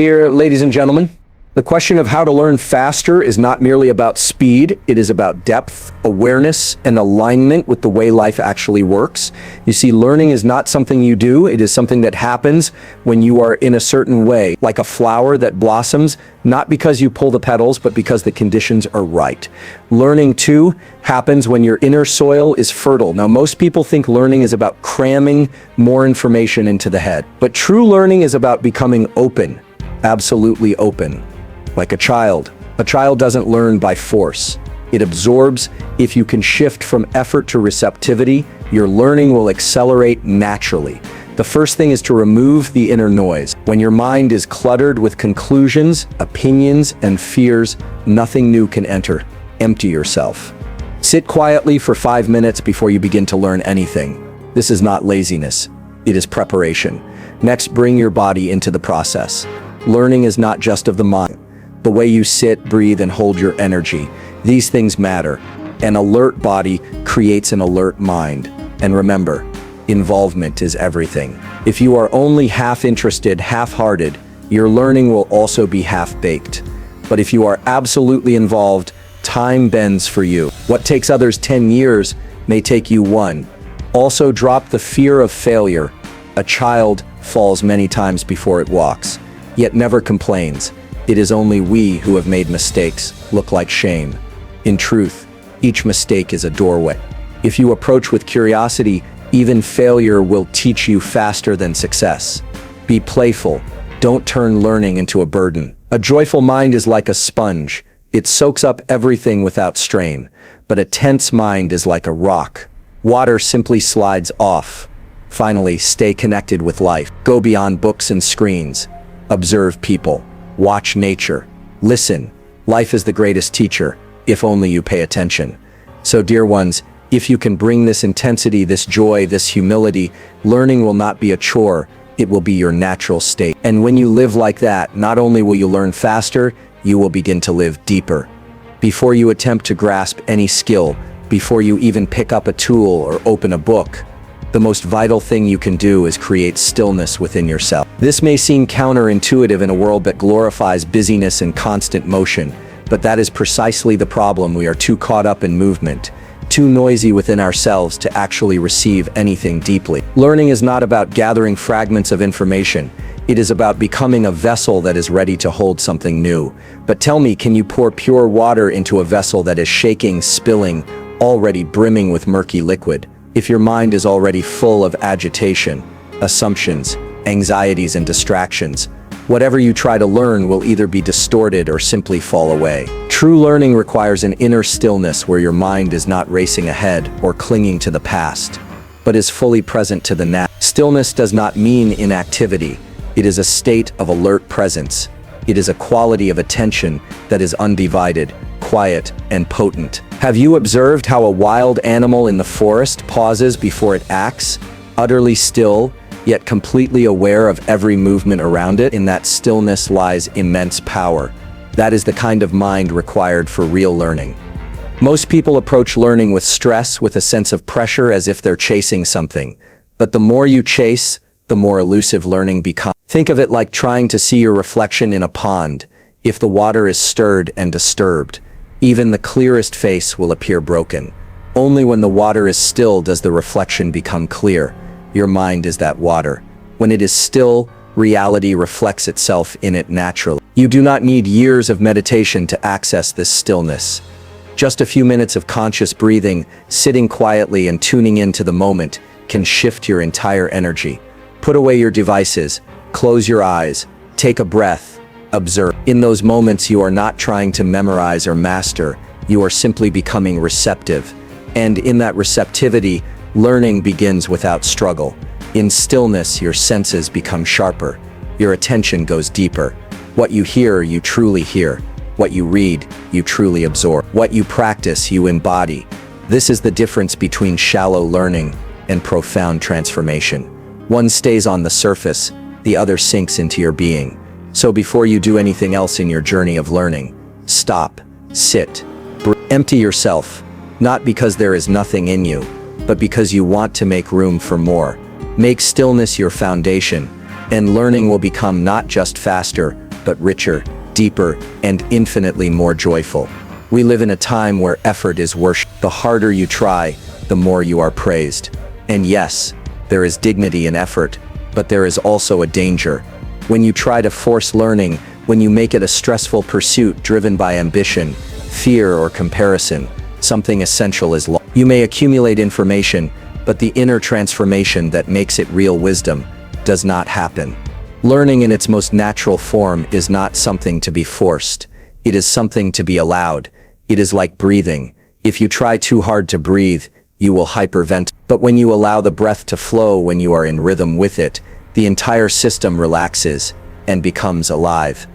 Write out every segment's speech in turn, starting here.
Here, ladies and gentlemen, the question of how to learn faster is not merely about speed, it is about depth, awareness, and alignment with the way life actually works. You see, learning is not something you do, it is something that happens when you are in a certain way, like a flower that blossoms, not because you pull the petals, but because the conditions are right. Learning, too, happens when your inner soil is fertile. Now, most people think learning is about cramming more information into the head, but true learning is about becoming open, absolutely open. Like a child. A child doesn't learn by force. It absorbs. If you can shift from effort to receptivity, your learning will accelerate naturally. The first thing is to remove the inner noise. When your mind is cluttered with conclusions, opinions, and fears, nothing new can enter. Empty yourself. Sit quietly for 5 minutes before you begin to learn anything. This is not laziness. It is preparation. Next, bring your body into the process. Learning is not just of the mind. The way you sit, breathe, and hold your energy. These things matter. An alert body creates an alert mind. And remember, involvement is everything. If you are only half interested, half-hearted, your learning will also be half-baked. But if you are absolutely involved, time bends for you. What takes others 10 years may take you 1. Also, drop the fear of failure. A child falls many times before it walks, yet never complains. It is only we who have made mistakes look like shame. In truth, each mistake is a doorway. If you approach with curiosity, even failure will teach you faster than success. Be playful. Don't turn learning into a burden. A joyful mind is like a sponge. It soaks up everything without strain. But a tense mind is like a rock. Water simply slides off. Finally, stay connected with life. Go beyond books and screens. Observe people. Watch nature. Listen. Life is the greatest teacher, if only you pay attention. So, dear ones, if you can bring this intensity, this joy, this humility, learning will not be a chore, it will be your natural state. And when you live like that, not only will you learn faster, you will begin to live deeper. Before you attempt to grasp any skill, before you even pick up a tool or open a book, the most vital thing you can do is create stillness within yourself. This may seem counterintuitive in a world that glorifies busyness and constant motion, but that is precisely the problem. We are too caught up in movement, too noisy within ourselves to actually receive anything deeply. Learning is not about gathering fragments of information. It is about becoming a vessel that is ready to hold something new. But tell me, can you pour pure water into a vessel that is shaking, spilling, already brimming with murky liquid? If your mind is already full of agitation, assumptions, anxieties, and distractions, whatever you try to learn will either be distorted or simply fall away. True learning requires an inner stillness where your mind is not racing ahead or clinging to the past, but is fully present to the now. Stillness does not mean inactivity. It is a state of alert presence. It is a quality of attention that is undivided, quiet, and potent. Have you observed how a wild animal in the forest pauses before it acts, utterly still, yet completely aware of every movement around it? In that stillness lies immense power. That is the kind of mind required for real learning. Most people approach learning with stress, with a sense of pressure, as if they're chasing something. But the more you chase, the more elusive learning becomes. Think of it like trying to see your reflection in a pond. If the water is stirred and disturbed, even the clearest face will appear broken. Only when the water is still does the reflection become clear. Your mind is that water. When it is still, reality reflects itself in it naturally. You do not need years of meditation to access this stillness. Just a few minutes of conscious breathing, sitting quietly and tuning into the moment can shift your entire energy. Put away your devices, close your eyes, take a breath, observe. In those moments, you are not trying to memorize or master, you are simply becoming receptive. And in that receptivity, learning begins without struggle. In stillness, your senses become sharper. Your attention goes deeper. What you hear, you truly hear. What you read, you truly absorb. What you practice, you embody. This is the difference between shallow learning and profound transformation. One stays on the surface, the other sinks into your being. So before you do anything else in your journey of learning, stop, sit, empty yourself, not because there is nothing in you, but because you want to make room for more. Make stillness your foundation, and learning will become not just faster, but richer, deeper, and infinitely more joyful. We live in a time where effort is worshipped. The harder you try, the more you are praised. And yes, there is dignity in effort, but there is also a danger. When you try to force learning, when you make it a stressful pursuit driven by ambition, fear, or comparison, something essential is lost. You may accumulate information, but the inner transformation that makes it real wisdom does not happen. Learning in its most natural form is not something to be forced. It is something to be allowed. It is like breathing. If you try too hard to breathe, you will hyperventilate. But when you allow the breath to flow, when you are in rhythm with it, the entire system relaxes and becomes alive.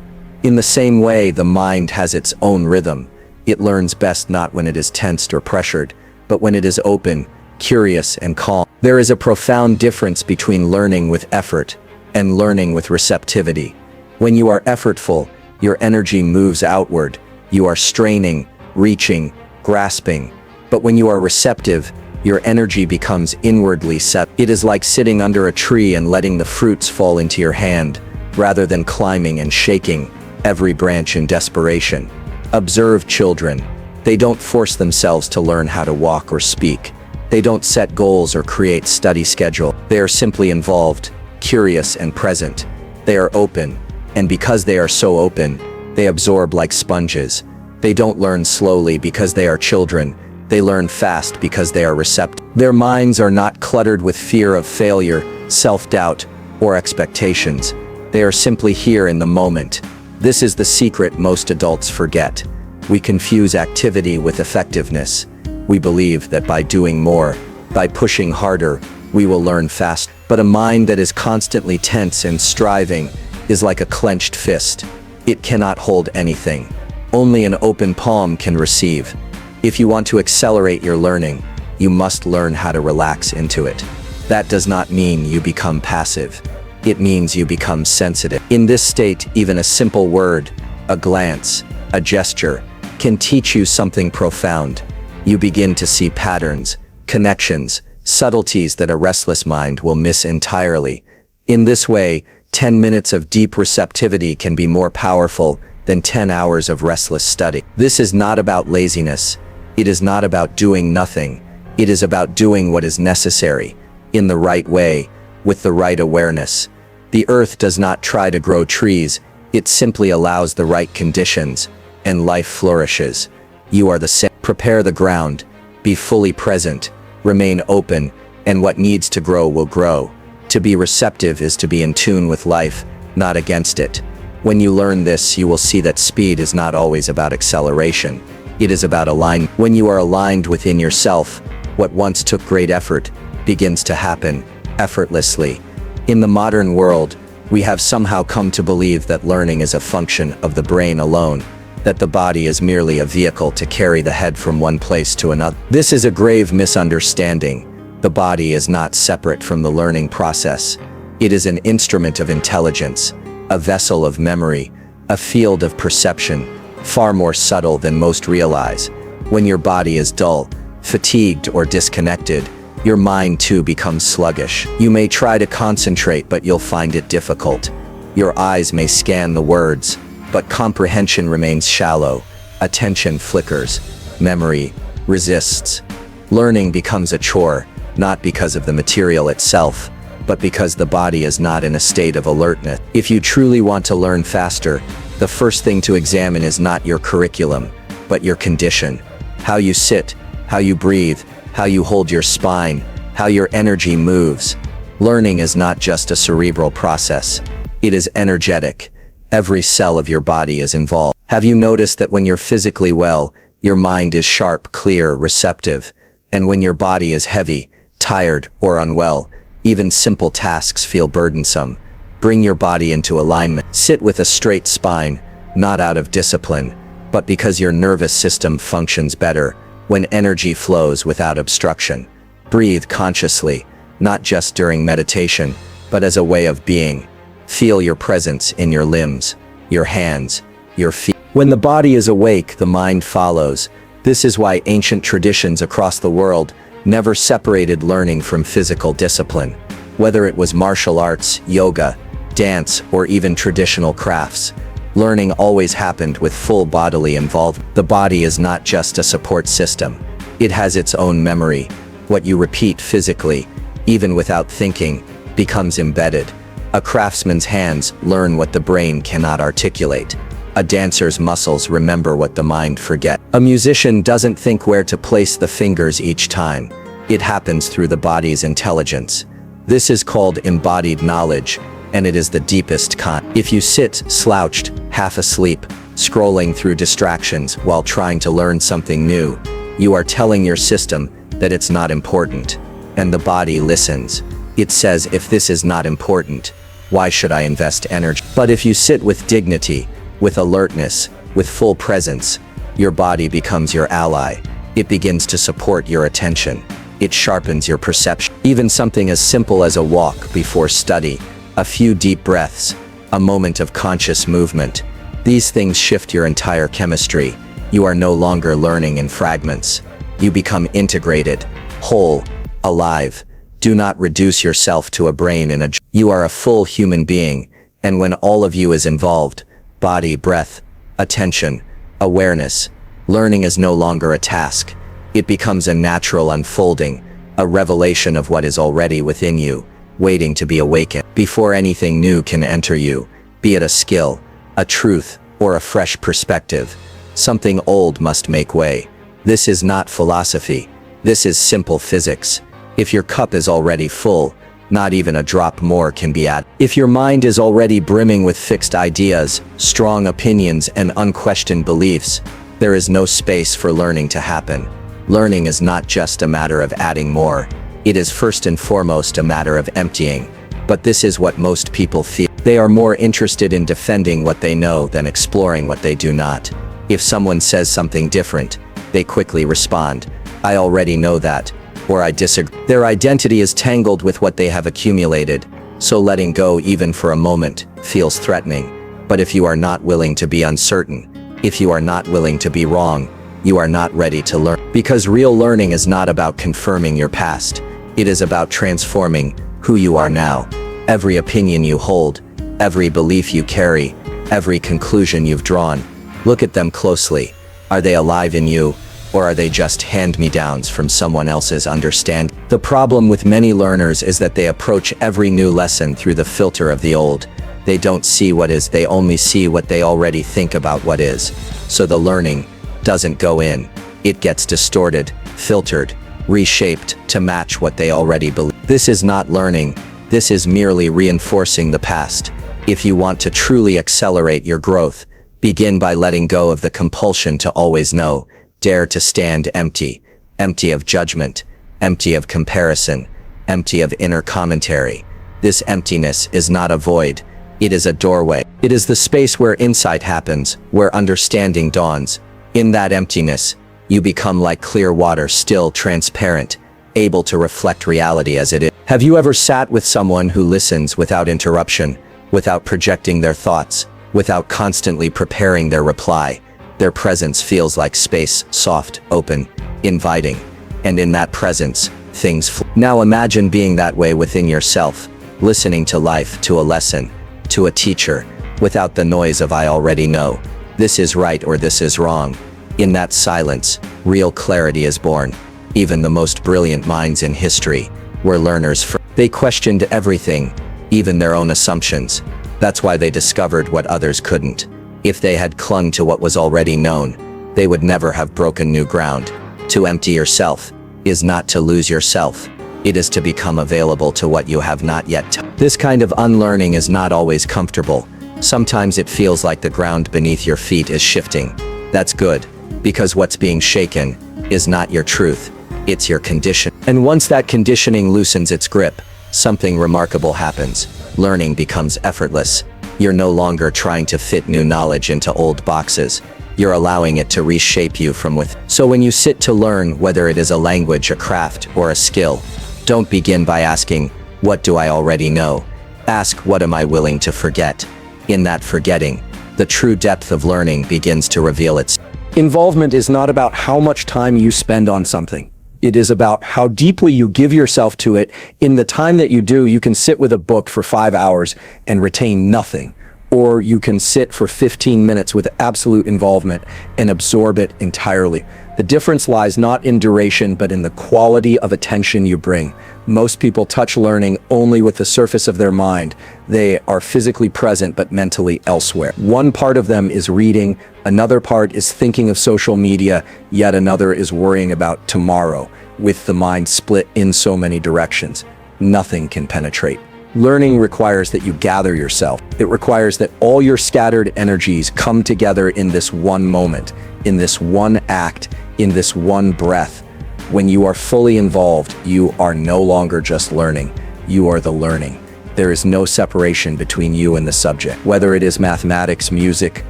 In the same way, the mind has its own rhythm. It learns best not when it is tensed or pressured, but when it is open, curious, and calm. There is a profound difference between learning with effort and learning with receptivity. When you are effortful, your energy moves outward. You are straining, reaching, grasping. But when you are receptive, your energy becomes inwardly set. It is like sitting under a tree and letting the fruits fall into your hand, rather than climbing and shaking every branch in desperation. Observe children. They don't force themselves to learn how to walk or speak. They don't set goals or create study schedule. They are simply involved, curious, and present. They are open, and because they are so open, they absorb like sponges. They don't learn slowly because they are children. They learn fast because they are receptive. Their minds are not cluttered with fear of failure, self-doubt, or expectations. They are simply here in the moment. This is the secret most adults forget. We confuse activity with effectiveness. We believe that by doing more, by pushing harder, we will learn fast. But a mind that is constantly tense and striving is like a clenched fist. It cannot hold anything. Only an open palm can receive. If you want to accelerate your learning, you must learn how to relax into it. That does not mean you become passive. It means you become sensitive. In this state, even a simple word, a glance, a gesture, can teach you something profound. You begin to see patterns, connections, subtleties that a restless mind will miss entirely. In this way, 10 minutes of deep receptivity can be more powerful than 10 hours of restless study. This is not about laziness. It is not about doing nothing. It is about doing what is necessary, in the right way, with the right awareness. The earth does not try to grow trees. It simply allows the right conditions, and life flourishes. You are the same. Prepare the ground, be fully present, remain open, and what needs to grow will grow. To be receptive is to be in tune with life, not against it. When you learn this, you will see that speed is not always about acceleration. It is about alignment. When you are aligned within yourself, what once took great effort begins to happen effortlessly. In the modern world, we have somehow come to believe that learning is a function of the brain alone, that the body is merely a vehicle to carry the head from one place to another. This is a grave misunderstanding. The body is not separate from the learning process. It is an instrument of intelligence, a vessel of memory, a field of perception, far more subtle than most realize. When your body is dull, fatigued, or disconnected, your mind too becomes sluggish. You may try to concentrate, but you'll find it difficult. Your eyes may scan the words, but comprehension remains shallow. Attention flickers. Memory resists. Learning becomes a chore, not because of the material itself, but because the body is not in a state of alertness. If you truly want to learn faster, the first thing to examine is not your curriculum, but your condition. How you sit, how you breathe, how you hold your spine, how your energy moves. Learning is not just a cerebral process. It is energetic. Every cell of your body is involved. Have you noticed that when you're physically well, your mind is sharp, clear, receptive, and when your body is heavy, tired, or unwell, even simple tasks feel burdensome? Bring your body into alignment. Sit with a straight spine, not out of discipline, but because your nervous system functions better when energy flows without obstruction. Breathe consciously, not just during meditation, but as a way of being. Feel your presence in your limbs, your hands, your feet. When the body is awake, the mind follows. This is why ancient traditions across the world never separated learning from physical discipline. Whether it was martial arts, yoga, dance, or even traditional crafts, Learning always happened with full bodily involvement. The body is not just a support system. It has its own memory. What you repeat physically, even without thinking, becomes embedded. A craftsman's hands learn what the brain cannot articulate. A dancer's muscles remember what the mind forgets. A musician doesn't think where to place the fingers each time. It happens through the body's intelligence. This is called embodied knowledge, and it is the deepest kind. If you sit slouched, half asleep, scrolling through distractions while trying to learn something new, you are telling your system that it's not important. And the body listens. It says, if this is not important, why should I invest energy? But if you sit with dignity, with alertness, with full presence, your body becomes your ally. It begins to support your attention. It sharpens your perception. Even something as simple as a walk before study, a few deep breaths, a moment of conscious movement. These things shift your entire chemistry. You are no longer learning in fragments. You become integrated, whole, alive. Do not reduce yourself to a brain in a jar. You are a full human being, and when all of you is involved, body, breath, attention, awareness, learning is no longer a task. It becomes a natural unfolding, a revelation of what is already within you, waiting to be awakened. Before anything new can enter you, be it a skill, a truth, or a fresh perspective, something old must make way. This is not philosophy. This is simple physics. If your cup is already full, not even a drop more can be added. If your mind is already brimming with fixed ideas, strong opinions, and unquestioned beliefs, there is no space for learning to happen. Learning is not just a matter of adding more. It is first and foremost a matter of emptying. But this is what most people feel. They are more interested in defending what they know than exploring what they do not. If someone says something different, they quickly respond, I already know that, or I disagree. Their identity is tangled with what they have accumulated, so letting go even for a moment feels threatening. But if you are not willing to be uncertain, if you are not willing to be wrong, you are not ready to learn. Because real learning is not about confirming your past. It is about transforming who you are now. Every opinion you hold, every belief you carry, every conclusion you've drawn, look at them closely. Are they alive in you, or are they just hand-me-downs from someone else's understanding? The problem with many learners is that they approach every new lesson through the filter of the old. They don't see what is, they only see what they already think about what is. So the learning doesn't go in. It gets distorted, filtered, reshaped to match what they already believe. This is not learning. This is merely reinforcing the past. If you want to truly accelerate your growth, begin by letting go of the compulsion to always know. Dare to stand empty, empty of judgment, empty of comparison, empty of inner commentary. This emptiness is not a void. It is a doorway. It is the space where insight happens, where understanding dawns. In that emptiness, you become like clear water, still transparent, able to reflect reality as it is. Have you ever sat with someone who listens without interruption, without projecting their thoughts, without constantly preparing their reply? Their presence feels like space, soft, open, inviting. And in that presence, things flow. Now imagine being that way within yourself, listening to life, to a lesson, to a teacher, without the noise of I already know. This is right or this is wrong. In that silence, real clarity is born. Even the most brilliant minds in history were learners. They questioned everything, even their own assumptions. That's why they discovered what others couldn't. If they had clung to what was already known, they would never have broken new ground. To empty yourself is not to lose yourself. It is to become available to what you have not yet. This kind of unlearning is not always comfortable. Sometimes it feels like the ground beneath your feet is shifting. That's good, because what's being shaken is not your truth, it's your condition. And once that conditioning loosens its grip, something remarkable happens. Learning becomes effortless. You're no longer trying to fit new knowledge into old boxes. You're allowing it to reshape you from within. So when you sit to learn, whether it is a language, a craft, or a skill, don't begin by asking, what do I already know? Ask, what am I willing to forget? In that forgetting, the true depth of learning begins to reveal itself. Involvement is not about how much time you spend on something. It is about how deeply you give yourself to it. In the time that you do, you can sit with a book for 5 hours and retain nothing. or you can sit for 15 minutes with absolute involvement and absorb it entirely. The difference lies not in duration, but in the quality of attention you bring. Most people touch learning only with the surface of their mind. They are physically present, but mentally elsewhere. One part of them is reading, another part is thinking of social media, yet another is worrying about tomorrow. With the mind split in so many directions, nothing can penetrate. Learning requires that you gather yourself. It requires that all your scattered energies come together in this one moment, in this one act, in this one breath. When you are fully involved, you are no longer just learning, you are the learning. There is no separation between you and the subject. Whether it is mathematics, music,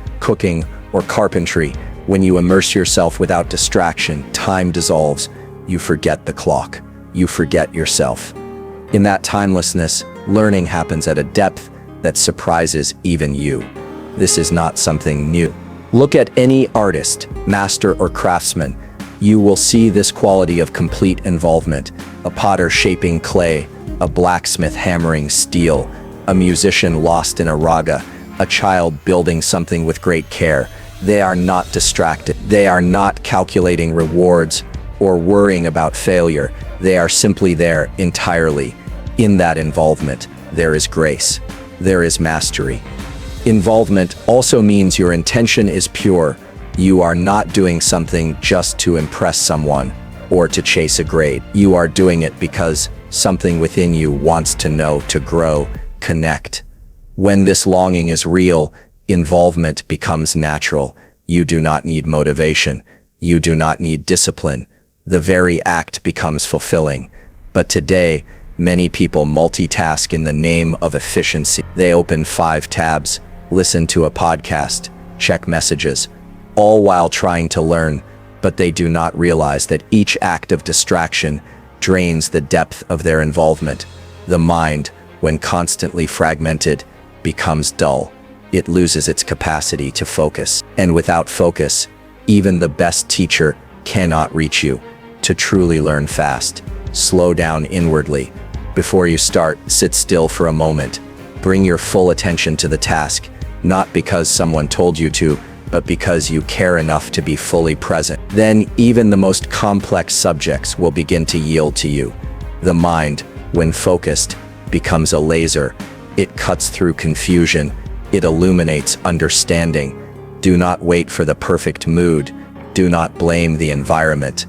cooking, or carpentry, when you immerse yourself without distraction, time dissolves. You forget the clock. You forget yourself. In that timelessness, learning happens at a depth that surprises even you. This is not something new. Look at any artist, master or craftsman. You will see this quality of complete involvement. A potter shaping clay, a blacksmith hammering steel, a musician lost in a raga, a child building something with great care. They are not distracted. They are not calculating rewards or worrying about failure. They are simply there entirely. In that involvement, there is grace. There is mastery. Involvement also means your intention is pure. You are not doing something just to impress someone or to chase a grade. You are doing it because something within you wants to know, to grow, connect. When this longing is real, involvement becomes natural. You do not need motivation. You do not need discipline. The very act becomes fulfilling. But today, many people multitask in the name of efficiency. They open 5 tabs, listen to a podcast, check messages, all while trying to learn, but they do not realize that each act of distraction drains the depth of their involvement. The mind, when constantly fragmented, becomes dull. It loses its capacity to focus. And without focus, even the best teacher cannot reach you. To truly learn fast, slow down inwardly. Before you start, sit still for a moment. Bring your full attention to the task, not because someone told you to, but because you care enough to be fully present. Then even the most complex subjects will begin to yield to you. The mind, when focused, becomes a laser. It cuts through confusion. It illuminates understanding. Do not wait for the perfect mood. Do not blame the environment.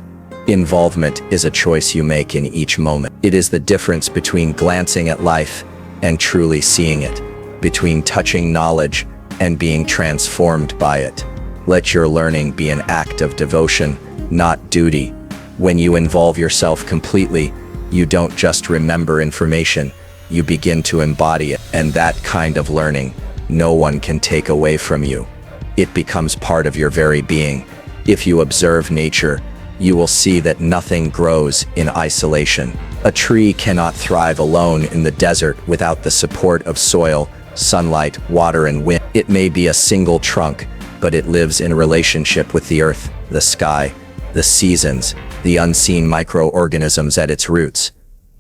Involvement is a choice you make in each moment. It is the difference between glancing at life and truly seeing it, between touching knowledge and being transformed by it. Let your learning be an act of devotion, not duty. When you involve yourself completely, you don't just remember information, you begin to embody it. And that kind of learning, no one can take away from you. It becomes part of your very being. If you observe nature, you will see that nothing grows in isolation. A tree cannot thrive alone in the desert without the support of soil, sunlight, water, and wind. It may be a single trunk, but it lives in relationship with the earth, the sky, the seasons, the unseen microorganisms at its roots.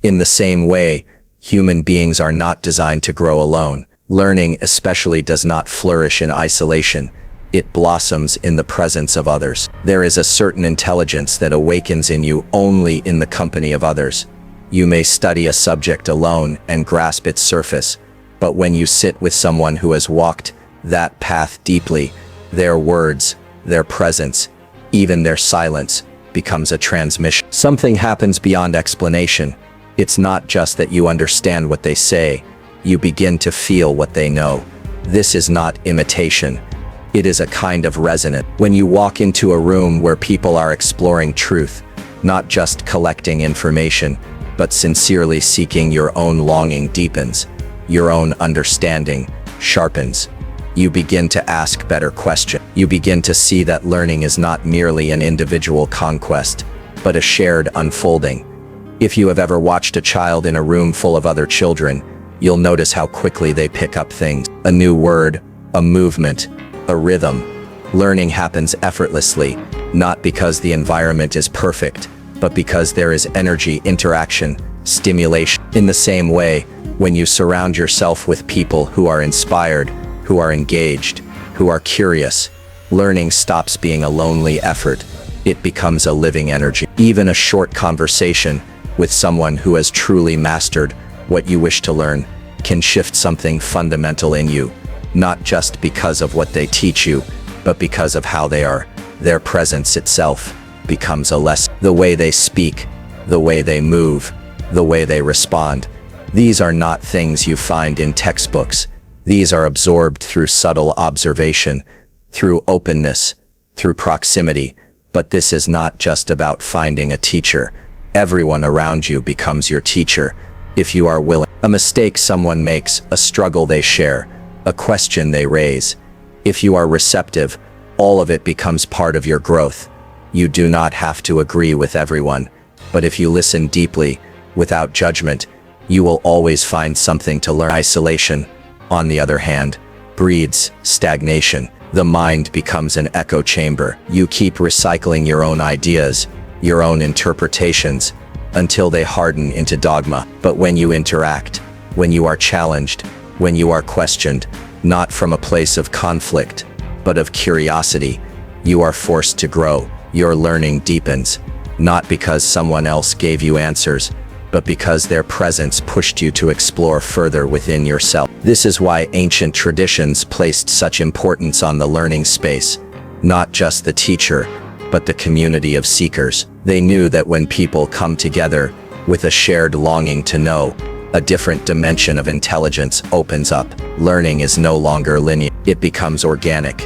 In the same way, human beings are not designed to grow alone. Learning especially does not flourish in isolation. It blossoms in the presence of others. There is a certain intelligence that awakens in you only in the company of others. You may study a subject alone and grasp its surface, but when you sit with someone who has walked that path deeply, their words, their presence, even their silence becomes a transmission. Something happens beyond explanation. It's not just that you understand what they say, you begin to feel what they know. This is not imitation. It is a kind of resonance. When you walk into a room where people are exploring truth, not just collecting information, but sincerely seeking, your own longing deepens, your own understanding sharpens. You begin to ask better questions. You begin to see that learning is not merely an individual conquest, but a shared unfolding. If you have ever watched a child in a room full of other children, you'll notice how quickly they pick up things. A new word, a movement, a rhythm. Learning happens effortlessly, not because the environment is perfect, but because there is energy, interaction, stimulation. In the same way, when you surround yourself with people who are inspired, who are engaged, who are curious, learning stops being a lonely effort. It becomes a living energy. Even a short conversation with someone who has truly mastered what you wish to learn can shift something fundamental in you, not just because of what they teach you, but because of how they are. Their presence itself becomes a lesson. The way they speak, the way they move, the way they respond. These are not things you find in textbooks. These are absorbed through subtle observation, through openness, through proximity. But this is not just about finding a teacher. Everyone around you becomes your teacher, if you are willing. A mistake someone makes, a struggle they share, a question they raise. If you are receptive, all of it becomes part of your growth. You do not have to agree with everyone, but if you listen deeply, without judgment, you will always find something to learn. Isolation, on the other hand, breeds stagnation. The mind becomes an echo chamber. You keep recycling your own ideas, your own interpretations, until they harden into dogma. But when you interact, when you are challenged, when you are questioned, not from a place of conflict, but of curiosity, you are forced to grow. Your learning deepens, not because someone else gave you answers, but because their presence pushed you to explore further within yourself. This is why ancient traditions placed such importance on the learning space, not just the teacher, but the community of seekers. They knew that when people come together with a shared longing to know, a different dimension of intelligence opens up. Learning is no longer linear. It becomes organic,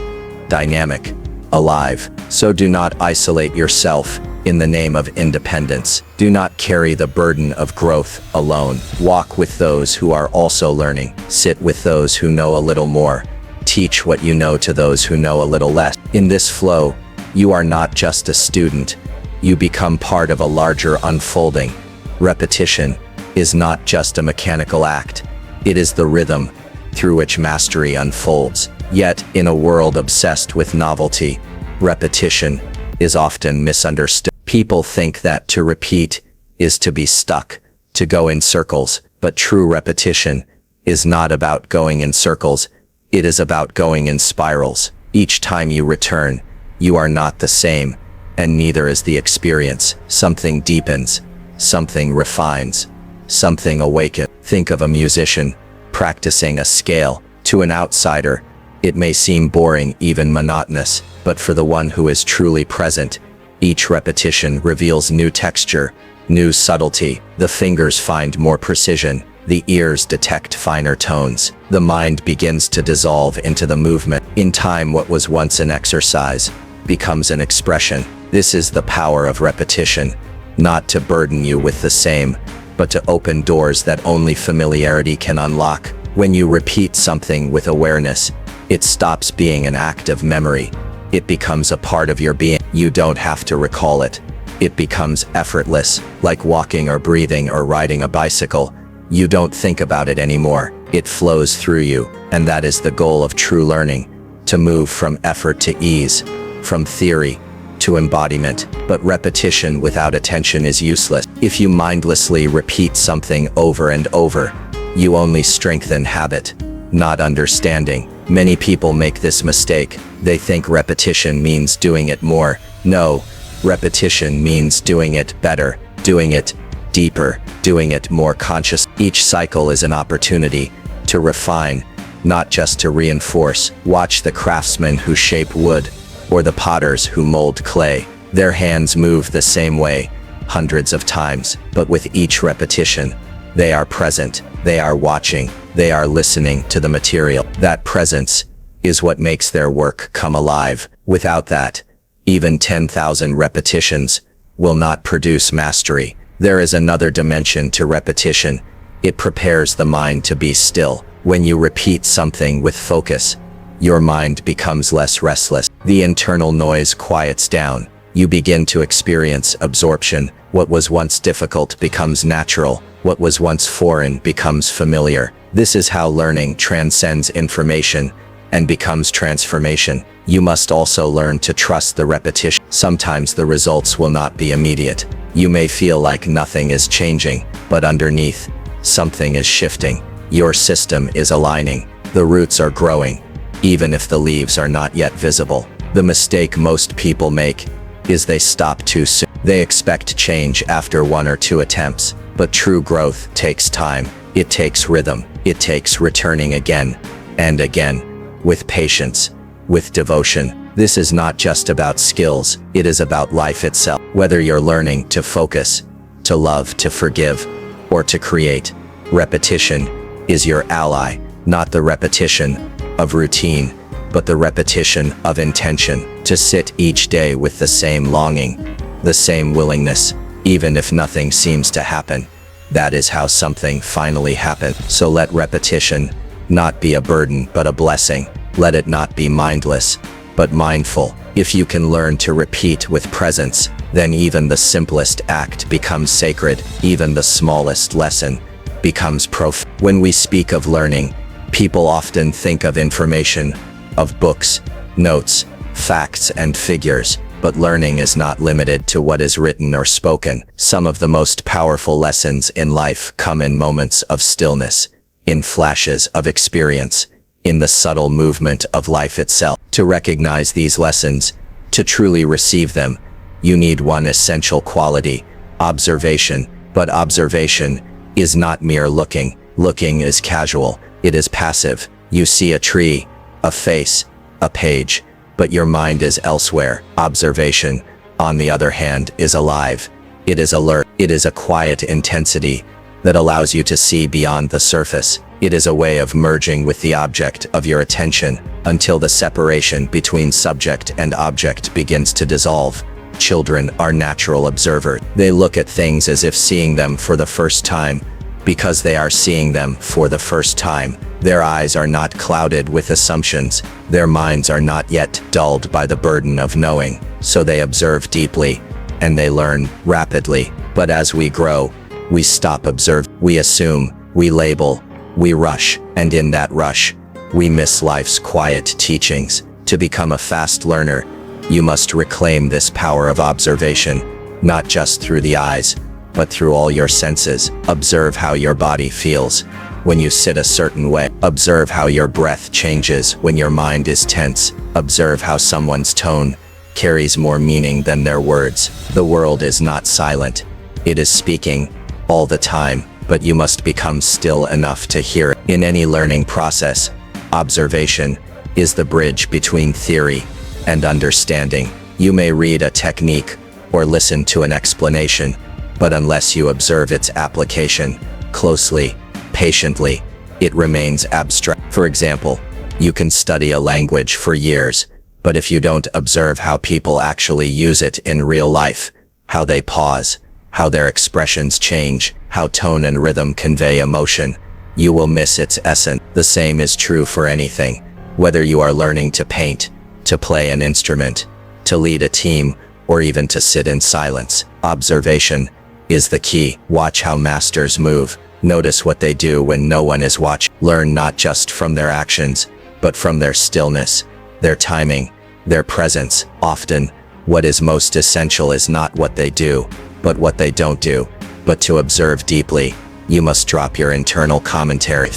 dynamic, alive. So do not isolate yourself in the name of independence. Do not carry the burden of growth alone. Walk with those who are also learning. Sit with those who know a little more. Teach what you know to those who know a little less. In this flow, you are not just a student. You become part of a larger unfolding. Repetition is not just a mechanical act. It is the rhythm through which mastery unfolds. Yet, in a world obsessed with novelty, repetition is often misunderstood. People think that to repeat is to be stuck, to go in circles, but true repetition is not about going in circles. It is about going in spirals. Each time you return, you are not the same, and neither is the experience. Something deepens, something refines, something awakens. Think of a musician practicing a scale. To an outsider, it may seem boring, even monotonous, but for the one who is truly present, each repetition reveals new texture, new subtlety. The fingers find more precision, the ears detect finer tones. The mind begins to dissolve into the movement. In time, what was once an exercise becomes an expression. This is the power of repetition, not to burden you with the same, but to open doors that only familiarity can unlock. When you repeat something with awareness, it stops being an act of memory. It becomes a part of your being. You don't have to recall it. It becomes effortless, like walking or breathing or riding a bicycle. You don't think about it anymore. It flows through you, and that is the goal of true learning, to move from effort to ease, from theory to embodiment. But repetition without attention is useless. If you mindlessly repeat something over and over, you only strengthen habit, not understanding. Many people make this mistake. They think repetition means doing it more. No, repetition means doing it better, doing it deeper, doing it more conscious. Each cycle is an opportunity to refine, not just to reinforce. Watch the craftsmen who shape wood, or the potters who mold clay. Their hands move the same way, hundreds of times, but with each repetition, they are present, they are watching, they are listening to the material. That presence is what makes their work come alive. Without that, even 10,000 repetitions will not produce mastery. There is another dimension to repetition. It prepares the mind to be still. When you repeat something with focus, your mind becomes less restless. The internal noise quiets down. You begin to experience absorption. What was once difficult becomes natural. What was once foreign becomes familiar. This is how learning transcends information and becomes transformation. You must also learn to trust the repetition. Sometimes the results will not be immediate. You may feel like nothing is changing, but underneath, something is shifting. Your system is aligning. The roots are growing. even if the leaves are not yet visible. The mistake most people make is they stop too soon. They expect change after 1 or 2 attempts, but true growth takes time. It takes rhythm. It takes returning again and again, with patience, with devotion. This is not just about skills, it is about life itself. Whether you're learning to focus, to love, to forgive, or to create, repetition is your ally, not the repetition of routine, but the repetition of intention. To sit each day with the same longing, the same willingness, even if nothing seems to happen. That is how something finally happens. So let repetition not be a burden, but a blessing. Let it not be mindless, but mindful. If you can learn to repeat with presence, then even the simplest act becomes sacred. Even the smallest lesson becomes profound. When we speak of learning, people often think of information, of books, notes, facts, and figures. But learning is not limited to what is written or spoken. Some of the most powerful lessons in life come in moments of stillness, in flashes of experience, in the subtle movement of life itself. To recognize these lessons, to truly receive them, you need one essential quality: observation. But observation is not mere looking. Looking is casual. It is passive. You see a tree, a face, a page, but your mind is elsewhere. Observation, on the other hand, is alive. It is alert. It is a quiet intensity that allows you to see beyond the surface. It is a way of merging with the object of your attention until the separation between subject and object begins to dissolve. Children are natural observers. They look at things as if seeing them for the first time. Because they are seeing them for the first time, their eyes are not clouded with assumptions. Their minds are not yet dulled by the burden of knowing. So they observe deeply, and they learn rapidly. But as we grow, we stop observing. We assume, we label, we rush, and in that rush, we miss life's quiet teachings. To become a fast learner, you must reclaim this power of observation, not just through the eyes, but through all your senses. Observe how your body feels when you sit a certain way. Observe how your breath changes when your mind is tense. Observe how someone's tone carries more meaning than their words. The world is not silent. It is speaking all the time, but you must become still enough to hear it. In any learning process, observation is the bridge between theory and understanding. You may read a technique or listen to an explanation, but unless you observe its application closely, patiently, it remains abstract. For example, you can study a language for years, but if you don't observe how people actually use it in real life, how they pause, how their expressions change, how tone and rhythm convey emotion, you will miss its essence. The same is true for anything, whether you are learning to paint, to play an instrument, to lead a team, or even to sit in silence. Observation is the key. Watch how masters move. Notice what they do when no one is watching. Learn not just from their actions, but from their stillness, their timing, their presence. Often, what is most essential is not what they do, but what they don't do. But to observe deeply, you must drop your internal commentary.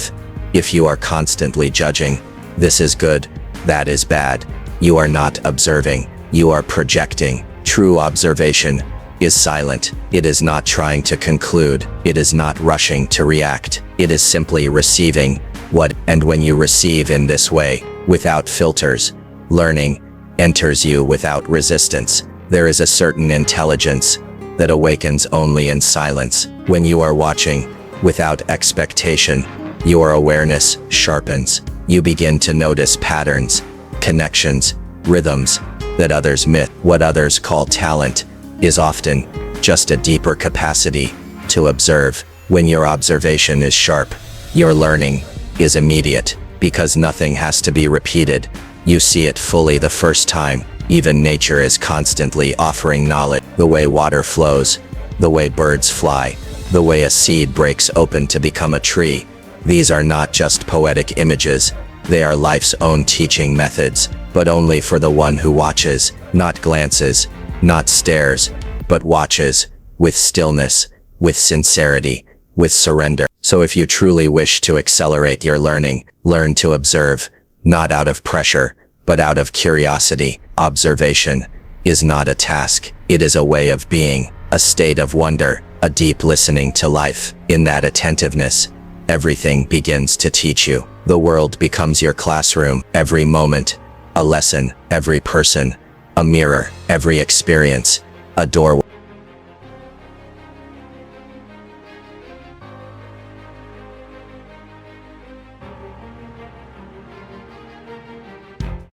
If you are constantly judging, this is good, that is bad, you are not observing, you are projecting. True observation is silent. It is not trying to conclude. It is not rushing to react. It is simply receiving and when you receive in this way, without filters, learning enters you without resistance. There is a certain intelligence that awakens only in silence. When you are watching, without expectation, your awareness sharpens. You begin to notice patterns, connections, rhythms that others miss. What others call talent is often just a deeper capacity to observe. When your observation is sharp, your learning is immediate, because nothing has to be repeated. You see it fully the first time. Even nature is constantly offering knowledge. The way water flows, the way birds fly, the way a seed breaks open to become a tree. These are not just poetic images, they are life's own teaching methods, but only for the one who watches, not glances, not stares, but watches, with stillness, with sincerity, with surrender. So if you truly wish to accelerate your learning, learn to observe, not out of pressure, but out of curiosity. Observation is not a task, it is a way of being, a state of wonder, a deep listening to life. In that attentiveness, everything begins to teach you. The world becomes your classroom. Every moment, a lesson. Every person, a mirror. Every experience, a doorway.